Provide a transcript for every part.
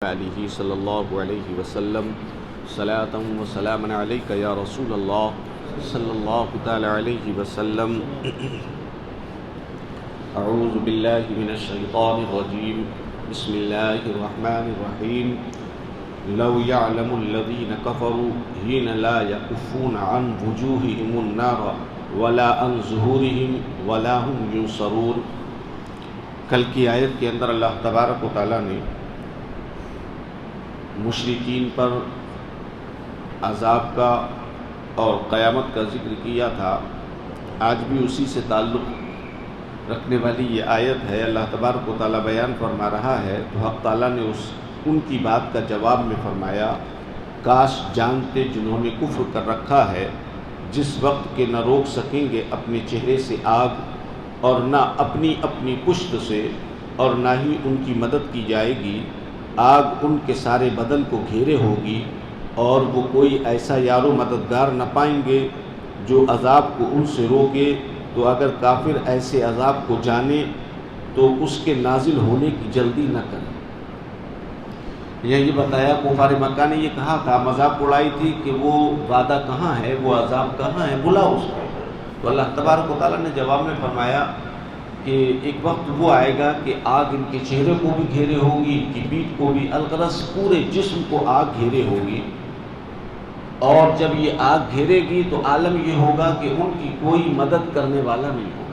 علیہ صلی اللہ علیہ وسلم صلاۃ و سلام علیک یا رسول اللہ صلی اللہ تعالی علیہ وسلم۔ اعوذ باللہ من الشیطان الرجیم، بسم اللہ الرحمن الرحیم۔ لو يعلم الذین کفروا حین لا یکفون عن وجوہہم النار ولا عن ظہورہم ولا هم ینصرون۔ کل کی آیت کے اندر اللہ تبارک و تعالیٰ نے مشرکین پر عذاب کا اور قیامت کا ذکر کیا تھا۔ آج بھی اسی سے تعلق رکھنے والی یہ آیت ہے۔ اللہ تبارک و تعالیٰ بیان فرما رہا ہے تو حق تعالیٰ نے ان کی بات کا جواب میں فرمایا، کاش جانتے جنہوں نے کفر کر رکھا ہے، جس وقت کہ نہ روک سکیں گے اپنے چہرے سے آگ اور نہ اپنی اپنی پشت سے، اور نہ ہی ان کی مدد کی جائے گی۔ آگ ان کے سارے بدن کو گھیرے ہوگی اور وہ کوئی ایسا یار و مددگار نہ پائیں گے جو عذاب کو ان سے روکے۔ تو اگر کافر ایسے عذاب کو جانے تو اس کے نازل ہونے کی جلدی نہ کریں۔ یہ بتایا کفار مکہ نے یہ کہا تھا، مذاق اڑائی تھی کہ وہ وعدہ کہاں ہے، وہ عذاب کہاں ہے، بلا اس کو۔ تو اللہ تبارک و تعالیٰ نے جواب میں فرمایا کہ ایک وقت وہ آئے گا کہ آگ ان کے چہرے کو بھی گھیرے ہوگی، ان کی پیٹھ کو بھی، الغرض پورے جسم کو آگ گھیرے ہوگی۔ اور جب یہ آگ گھیرے گی تو عالم یہ ہوگا کہ ان کی کوئی مدد کرنے والا نہیں ہوگا۔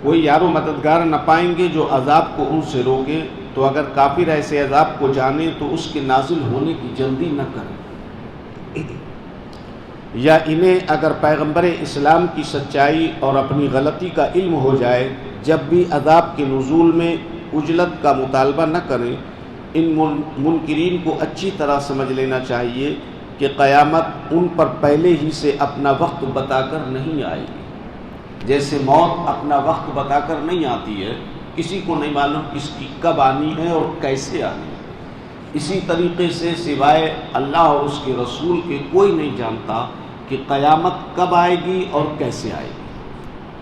کوئی یار و مددگار نہ پائیں گے جو عذاب کو ان سے روکے۔ تو اگر کافر ایسے عذاب کو جانے تو اس کے نازل ہونے کی جلدی نہ کریں، یا انہیں اگر پیغمبر اسلام کی سچائی اور اپنی غلطی کا علم ہو جائے، جب بھی عذاب کے نزول میں عجلت کا مطالبہ نہ کریں۔ ان منکرین کو اچھی طرح سمجھ لینا چاہیے کہ قیامت ان پر پہلے ہی سے اپنا وقت بتا کر نہیں آئے گی۔ جیسے موت اپنا وقت بتا کر نہیں آتی ہے، کسی کو نہیں معلوم کس کی کب آنی ہے اور کیسے آنی ہے، اسی طریقے سے سوائے اللہ اور اس کے رسول کے کوئی نہیں جانتا کہ قیامت کب آئے گی اور کیسے آئے گی۔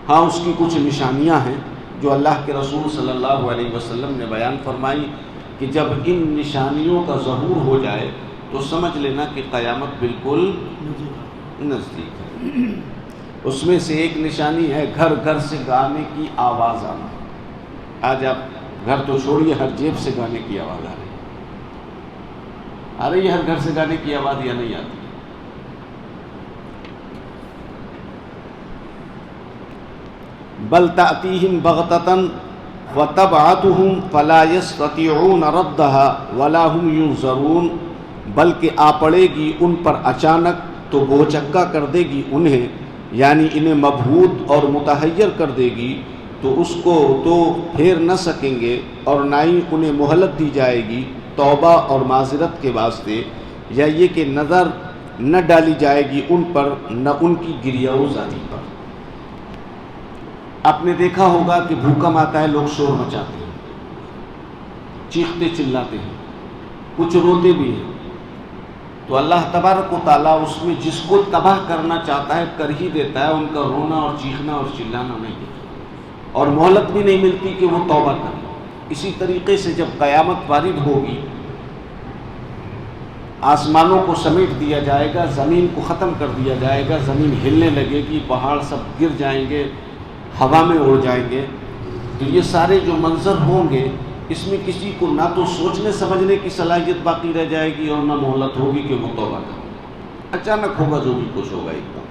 ہاں، اس کی کچھ نشانیاں ہیں جو اللہ کے رسول صلی اللہ علیہ وسلم نے بیان فرمائی کہ جب ان نشانیوں کا ظہور ہو جائے تو سمجھ لینا کہ قیامت بالکل نزدیک ہے۔ اس میں سے ایک نشانی ہے گھر گھر سے گانے کی آواز آنا۔ آج آپ گھر تو چھوڑیے، ہر جیب سے گانے کی آواز آ رہی ہے ہر گھر سے گانے کی آواز، یا نہیں آتی؟ بل تأتیہم بغتۃ وتبعتہم فلا یستطیعون ردها ولا هم ینظرون۔ بلکہ آ پڑے گی ان پر اچانک تو بوچکا کر دے گی انہیں، یعنی انہیں مبہوت اور متحیر کر دے گی، تو اس کو تو پھیر نہ سکیں گے، اور نہ ہی انہیں مہلت دی جائے گی توبہ اور معذرت کے واسطے، یا یہ کہ نظر نہ ڈالی جائے گی ان پر، نہ ان کی گریہ و زاری پر۔ آپ نے دیکھا ہوگا کہ بھوکم آتا ہے، لوگ شور مچاتے ہیں، چیختے چلاتے ہیں، کچھ روتے بھی ہیں۔ تو اللہ تبارک و تعالیٰ اس میں جس کو تباہ کرنا چاہتا ہے کر ہی دیتا ہے، ان کا رونا اور چیخنا اور چلانا نہیں دیتا، اور مہلت بھی نہیں ملتی کہ وہ توبہ کرے۔ اسی طریقے سے جب قیامت وارد ہوگی، آسمانوں کو سمیٹ دیا جائے گا، زمین کو ختم کر دیا جائے گا، زمین ہلنے لگے گی، پہاڑ سب گر جائیں گے، ہوا میں اڑ جائیں گے، تو یہ سارے جو منظر ہوں گے، اس میں کسی کو نہ تو سوچنے سمجھنے کی صلاحیت باقی رہ جائے گی اور نہ مہلت ہوگی کہ وہ توبہ کرے۔ اچانک ہوگا جو بھی کچھ ہوگا ایک دم۔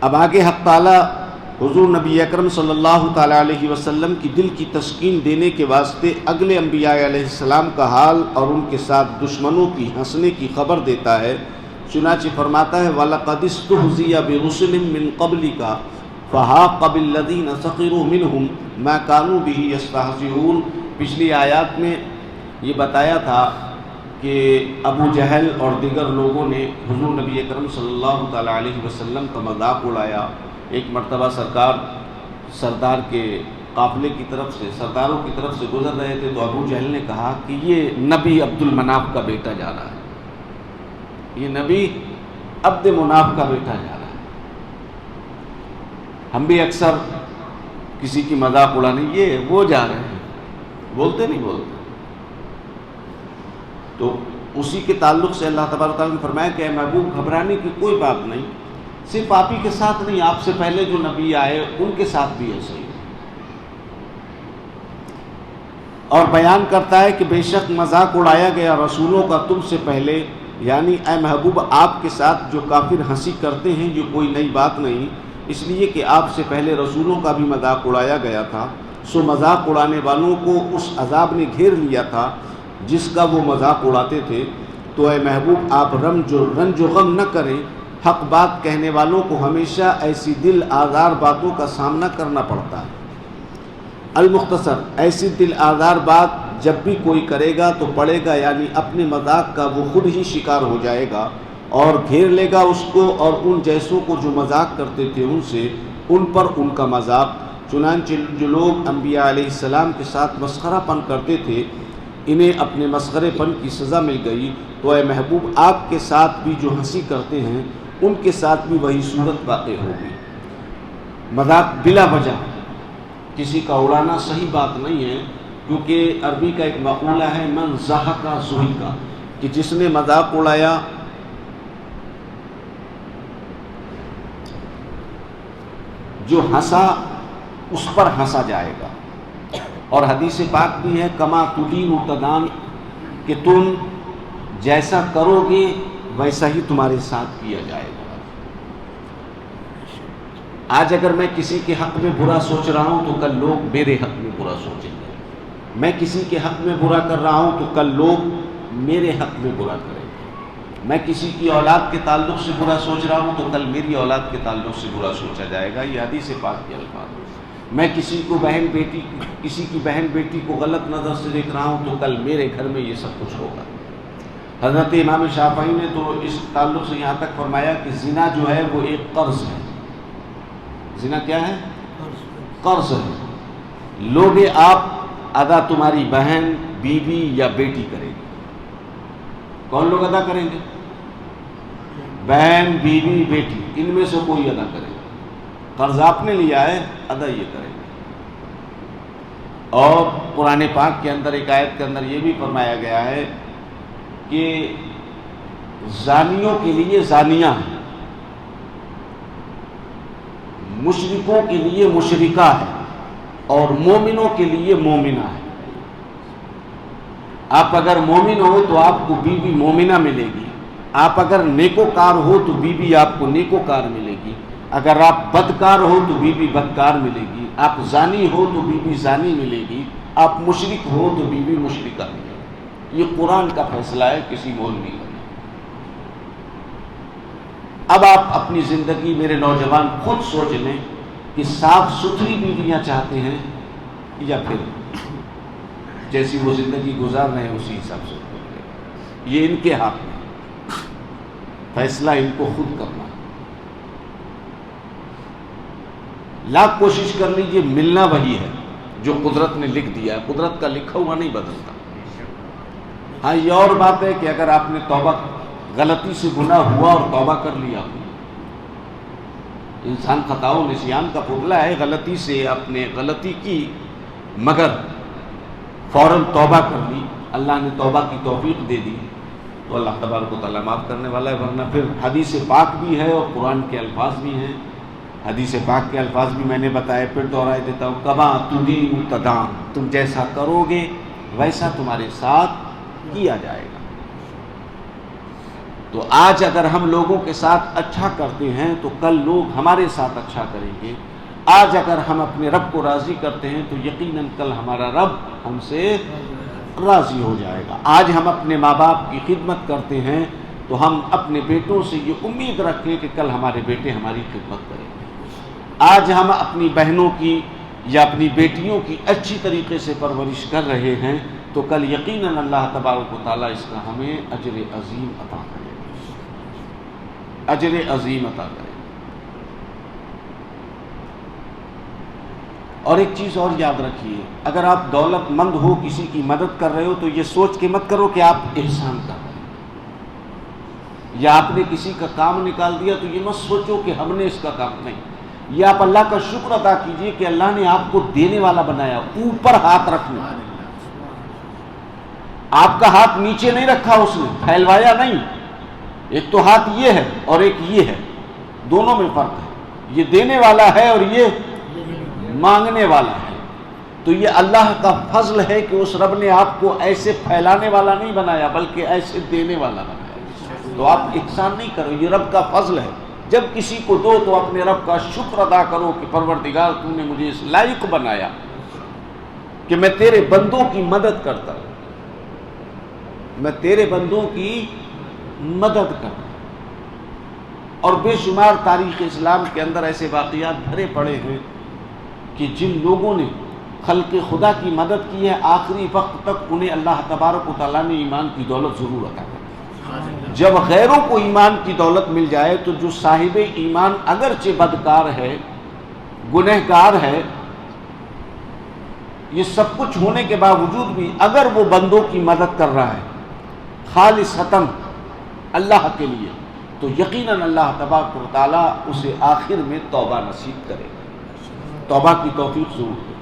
اب آگے حق تعالیٰ حضور نبی اکرم صلی اللہ تعالیٰ علیہ وسلم کی دل کی تسکین دینے کے واسطے اگلے انبیاء علیہ السلام کا حال اور ان کے ساتھ دشمنوں کی ہنسنے کی خبر دیتا ہے۔ چنانچہ فرماتا ہے وَلَقَدِ اسْتُهْزِئَ بِرُسُلٍ مِّن قَبْلِكَ فَحَاقَ بِالَّذِينَ سَخِرُوا مِنْهُمْ مَا كَانُوا بِهِ يَسْتَهْزِئُونَ۔ پچھلی آیات میں یہ بتایا تھا کہ ابو جہل اور دیگر لوگوں نے حضور نبی اکرم صلی اللہ تعالیٰ علیہ وسلم کا مذاق اڑایا۔ ایک مرتبہ سرکار سردار کے قافلے کی طرف سے، سرداروں کی طرف سے گزر رہے تھے، تو ابو جہل نے کہا کہ یہ نبی عبد المناف کا بیٹا جا رہا ہے، یہ نبی عبد مناف کا بیٹا جا رہا ہے۔ ہم بھی اکثر کسی کی مذاق اڑانے یہ وہ جا رہے ہیں، بولتے نہیں بولتے. تو اسی کے تعلق سے اللہ تبارک تعالیٰ نے فرمایا کہ اے محبوب گھبرانے کی کوئی بات نہیں، صرف آپ ہی کے ساتھ نہیں، آپ سے پہلے جو نبی آئے ان کے ساتھ بھی ایسے ہی. اور بیان کرتا ہے کہ بے شک مذاق اڑایا گیا رسولوں کا تم سے پہلے، یعنی اے محبوب آپ کے ساتھ جو کافر ہنسی کرتے ہیں یہ کوئی نئی بات نہیں، اس لیے کہ آپ سے پہلے رسولوں کا بھی مذاق اڑایا گیا تھا، سو مذاق اڑانے والوں کو اس عذاب نے گھیر لیا تھا جس کا وہ مذاق اڑاتے تھے. تو اے محبوب آپ رنج و غم نہ کریں، حق بات کہنے والوں کو ہمیشہ ایسی دل آزار باتوں کا سامنا کرنا پڑتا ہے. المختصر، ایسی دل آزار بات جب بھی کوئی کرے گا تو پڑے گا، یعنی اپنے مذاق کا وہ خود ہی شکار ہو جائے گا اور گھیر لے گا اس کو اور ان جیسوں کو جو مذاق کرتے تھے ان سے، ان پر ان کا مذاق. چنانچہ جو لوگ انبیاء علیہ السلام کے ساتھ مسخرہ پن کرتے تھے انہیں اپنے مسخرے پن کی سزا مل گئی. تو اے محبوب آپ کے ساتھ بھی جو ہنسی کرتے ہیں ان کے ساتھ بھی وہی صورت واقع ہوگی. مذاق بلا وجہ کسی کا اڑانا صحیح بات نہیں ہے، کیونکہ عربی کا ایک مقولہ ہے من ضحک ضحک، کہ جس نے مذاق اڑایا جو ہنسا اس پر ہنسا جائے گا. اور حدیث پاک بھی ہے کما تدین تدان، کہ تم جیسا کرو گے ویسا ہی تمہارے ساتھ کیا جائے گا. آج اگر میں کسی کے حق میں برا سوچ رہا ہوں تو کل لوگ میرے حق میں برا سوچیں گے. میں کسی کے حق میں برا کر رہا ہوں تو کل لوگ میرے حق میں برا کریں گے. میں کسی کی اولاد کے تعلق سے برا سوچ رہا ہوں تو کل میری اولاد کے تعلق سے برا سوچا جائے گا. یہ حدیث پاک کے الفاظ. میں کسی کی بہن بیٹی کو غلط نظر سے دیکھ رہا ہوں تو کل میرے گھر میں یہ سب کچھ ہوگا. حضرت امام شافعی نے تو اس تعلق سے یہاں تک فرمایا کہ زنا جو ہے وہ ایک قرض ہے. زنا کیا ہے؟ قرض ہے. لوگ آپ ادا تمہاری بہن، بیوی یا بیٹی کرے گی. کون لوگ ادا کریں گے؟ بہن، بیوی، بیٹی، ان میں سے کوئی ادا کرے گا. قرض آپ نے لیا ہے، ادا یہ کرے گا. اور قرآن پاک کے اندر ایک آیت کے اندر یہ بھی فرمایا گیا ہے کہ زانیوں کے لیے زانیہ ہے، مشرکوں کے لیے مشرکہ ہے، اور مومنوں کے لیے مومنہ ہے. آپ اگر مومن ہو تو آپ کو بیوی مومنہ ملے گی. آپ اگر نیکوکار ہو تو بیوی آپ کو نیکوکار ملے گی. اگر آپ بدکار ہو تو بیوی بدکار ملے گی. آپ زانی ہو تو بیوی زانی ملے گی. آپ مشرک ہو تو بیوی مشرکہ ملے گی. یہ قرآن کا فیصلہ ہے، کسی مولوی کا. اب آپ اپنی زندگی میرے نوجوان خود سوچ لیں کہ صاف ستھری بیویاں چاہتے ہیں یا پھر جیسی وہ زندگی گزار رہے ہیں اسی حساب سے. یہ ان کے ہاتھ میں، فیصلہ ان کو خود کرنا. لاکھ کوشش کر لیجئے، ملنا وہی ہے جو قدرت نے لکھ دیا ہے. قدرت کا لکھا ہوا نہیں بدلتا. ہاں یہ اور بات ہے کہ اگر آپ نے توبہ، غلطی سے گناہ ہوا اور توبہ کر لیا، انسان خطا و نسیان کا پتلا ہے، غلطی سے آپ نے غلطی کی مگر فوراً توبہ کر لی، اللہ نے توبہ کی توفیق دے دی، تو اللہ تبارک و تعالیٰ معاف کرنے والا ہے. ورنہ پھر حدیث پاک بھی ہے اور قرآن کے الفاظ بھی ہیں. حدیث پاک کے الفاظ بھی میں نے بتائے، پھر دوہرائے دیتا ہوں. کما تدین تدان، تم جیسا کرو گے ویسا تمہارے ساتھ کیا جائے گا. تو آج اگر ہم لوگوں کے ساتھ اچھا کرتے ہیں تو کل لوگ ہمارے ساتھ اچھا کریں گے. آج اگر ہم اپنے رب کو راضی کرتے ہیں تو یقیناً کل ہمارا رب ہم سے راضی ہو جائے گا. آج ہم اپنے ماں باپ کی خدمت کرتے ہیں تو ہم اپنے بیٹوں سے یہ امید رکھیں کہ کل ہمارے بیٹے ہماری خدمت کریں گے. آج ہم اپنی بہنوں کی یا اپنی بیٹیوں کی اچھی طریقے سے پرورش کر رہے ہیں تو کل یقیناً اللہ تبارک و تعالیٰ اس کا ہمیں اجر عظیم عطا کرے گا. اجر عظیم عطا کرے. اور ایک چیز اور یاد رکھیے، اگر آپ دولت مند ہو، کسی کی مدد کر رہے ہو تو یہ سوچ کے مت کرو کہ آپ احسان کر رہے ہیں، یا آپ نے کسی کا کام نکال دیا تو یہ مت سوچو کہ ہم نے اس کا کام نہیں. یہ آپ اللہ کا شکر ادا کیجئے کہ اللہ نے آپ کو دینے والا بنایا، اوپر ہاتھ رکھنے، آپ کا ہاتھ نیچے نہیں رکھا اس نے، پھیلوایا نہیں۔ ایک تو ہاتھ یہ ہے اور ایک یہ ہے، دونوں میں فرق ہے، یہ دینے والا ہے اور یہ مانگنے والا ہے۔ تو یہ اللہ کا فضل ہے کہ اس رب نے آپ کو ایسے پھیلانے والا نہیں بنایا بلکہ ایسے دینے والا بنایا۔ تو آپ احسان نہیں کرو، یہ رب کا فضل ہے۔ جب کسی کو دو تو اپنے رب کا شکر ادا کرو کہ پروردگار تو نے مجھے اس لائق بنایا کہ میں تیرے بندوں کی مدد کرتا ہوں، میں تیرے بندوں کی مدد کرتا ہوں۔ اور بے شمار تاریخ اسلام کے اندر ایسے واقعات بھرے پڑے ہیں کہ جن لوگوں نے خلق خدا کی مدد کی ہے، آخری وقت تک انہیں اللہ تبارک و تعالیٰ نے ایمان کی دولت ضرور عطا کی۔ جب غیروں کو ایمان کی دولت مل جائے تو جو صاحب ایمان اگرچہ بدکار ہے، گنہگار ہے، یہ سب کچھ ہونے کے باوجود بھی اگر وہ بندوں کی مدد کر رہا ہے خالصتاً اللہ کے لیے، تو یقیناً اللہ تبارک و تعالیٰ اسے آخر میں توبہ نصیب کرے گا، توبہ کی توفیق ضرور دے،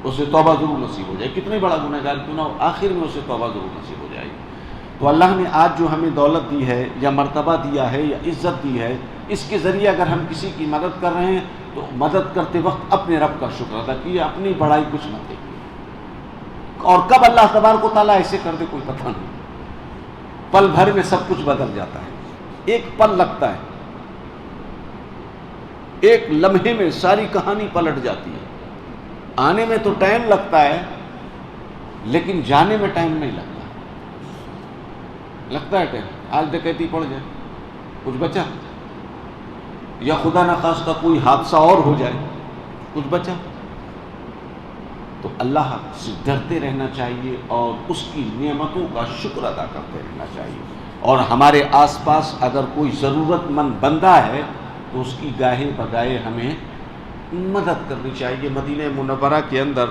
اسے توبہ ضرور نصیب ہو جائے، کتنے بڑا گنہگار کیوں نہ ہو، آخر میں اسے توبہ ضرور نصیب ہو جائے گی۔ تو اللہ نے آج جو ہمیں دولت دی ہے یا مرتبہ دیا ہے یا عزت دی ہے، اس کے ذریعے اگر ہم کسی کی مدد کر رہے ہیں تو مدد کرتے وقت اپنے رب کا شکر ادا کیجیے، اپنی بڑائی کچھ نہ دیکھیے۔ اور کب اللہ تبارک و تعالیٰ ایسے کر دے کوئی پتہ نہیں، پل بھر میں سب کچھ بدل جاتا ہے، ایک پل لگتا ہے، ایک لمحے میں ساری کہانی پلٹ جاتی ہے۔ آنے میں تو ٹائم لگتا ہے لیکن جانے میں ٹائم نہیں لگتا ہے ٹائم۔ آج ڈکیتی پڑ جائے، کچھ بچا، یا خدا نخواستہ کوئی حادثہ اور ہو جائے، کچھ بچا۔ تو اللہ سے ڈرتے رہنا چاہیے اور اس کی نعمتوں کا شکر ادا کرتے رہنا چاہیے، اور ہمارے آس پاس اگر کوئی ضرورت مند بندہ ہے تو اس کی گاہے بگاہے ہمیں مدد کرنی چاہیے۔ مدینہ منورہ کے اندر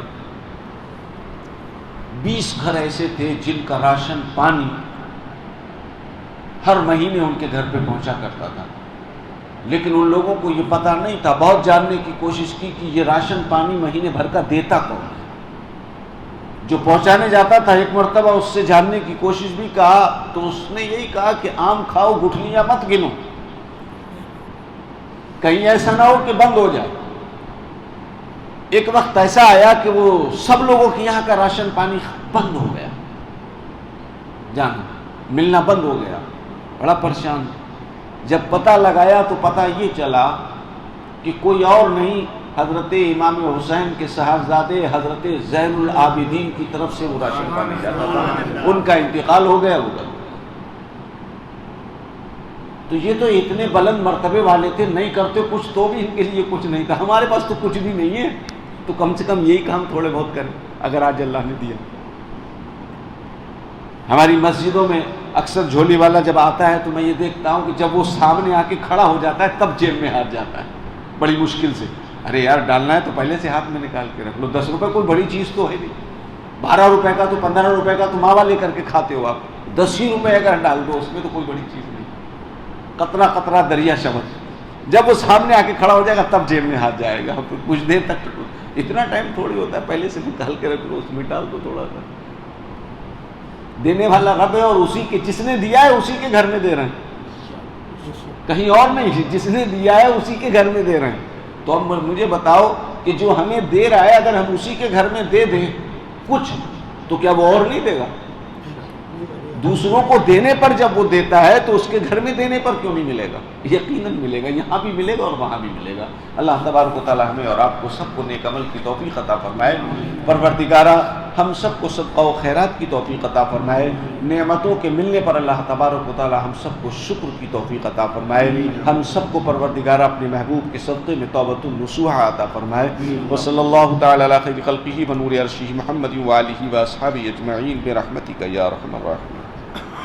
20 گھر ایسے تھے جن کا راشن پانی ہر مہینے ان کے گھر پہ پہنچا کرتا تھا، لیکن ان لوگوں کو یہ پتہ نہیں تھا، بہت جاننے کی کوشش کی کہ یہ راشن پانی مہینے بھر کا دیتا کون ہے۔ جو پہنچانے جاتا تھا ایک مرتبہ اس سے جاننے کی کوشش بھی کہا تو اس نے یہی کہا کہ آم کھاؤ، گٹھلیاں مت گنو، کہیں ایسا نہ ہو کہ بند ہو جائے۔ ایک وقت ایسا آیا کہ وہ سب لوگوں کے یہاں کا راشن پانی بند ہو گیا، جانا ملنا بند ہو گیا، بڑا پریشان۔ جب پتہ لگایا تو پتہ یہ چلا کہ کوئی اور نہیں، حضرت امام حسین کے صاحبزادے حضرت زین العابدین کی طرف سے وہ راشن پانی جاتا تھا، ان کا انتقال ہو گیا ہوگا۔ تو یہ تو اتنے بلند مرتبے والے تھے، نہیں کرتے کچھ تو بھی ان کے لیے کچھ نہیں تھا۔ ہمارے پاس تو کچھ بھی نہیں ہے، تو کم سے کم یہی کام تھوڑے بہت کریں اگر آج اللہ نے دیا۔ ہماری مسجدوں میں اکثر جھولی والا جب آتا ہے تو میں یہ دیکھتا ہوں کہ جب وہ سامنے آ کے کھڑا ہو جاتا ہے تب جیب میں ہاتھ جاتا ہے بڑی مشکل سے۔ ارے یار ڈالنا ہے تو پہلے سے ہاتھ میں نکال کے رکھ لو، 10 روپے کوئی بڑی چیز تو ہے نہیں، 12 روپے کا تو 15 روپے کا تو ماوا لے کر کے کھاتے ہو آپ، 10 ہی روپے اگر ڈال دو اس میں تو کوئی بڑی چیز نہیں، قطرہ قطرہ دریا شبت۔ جب وہ سامنے آ کے کھڑا ہو جائے گا تب جیب میں ہاتھ جائے گا، کچھ دیر تک اتنا ٹائم تھوڑی ہوتا ہے، پہلے سے نکال کے رکھ لو، اس میں ڈال دو تھوڑا سا۔ دینے والا رب ہے اور اسی کے، جس نے دیا ہے اسی کے گھر میں دے رہے ہیں، کہیں اور نہیں، جس نے دیا ہے اسی کے گھر میں دے رہے ہیں۔ تو اب مجھے بتاؤ کہ جو ہمیں دے رہا ہے اگر ہم اسی کے گھر میں دے دیں کچھ تو کیا وہ اور نہیں دے گا؟ دوسروں کو دینے پر جب وہ دیتا ہے تو اس کے گھر میں دینے پر کیوں نہیں ملے گا؟ یقیناً ملے گا، یہاں بھی ملے گا اور وہاں بھی ملے گا۔ اللہ تبارک و تعالی ہمیں اور آپ کو سب کو نیک عمل کی توفیق عطا فرمائے۔ پروردگارہ ہم سب کو صدقہ و خیرات کی توفیق عطا فرمائے۔ نعمتوں کے ملنے پر اللہ تبارک و تعالی ہم سب کو شکر کی توفیق عطا فرمائے۔ ہم سب کو پروردگارہ اپنے محبوب کے صدقے میں توبۃ النصوح عطا فرمائے۔ وصلی اللہ تعالی علی خیر خلقہ ونور عرشہ محمد وآلہ واصحابہ اجمعین برحمتک یا ارحم الراحمین۔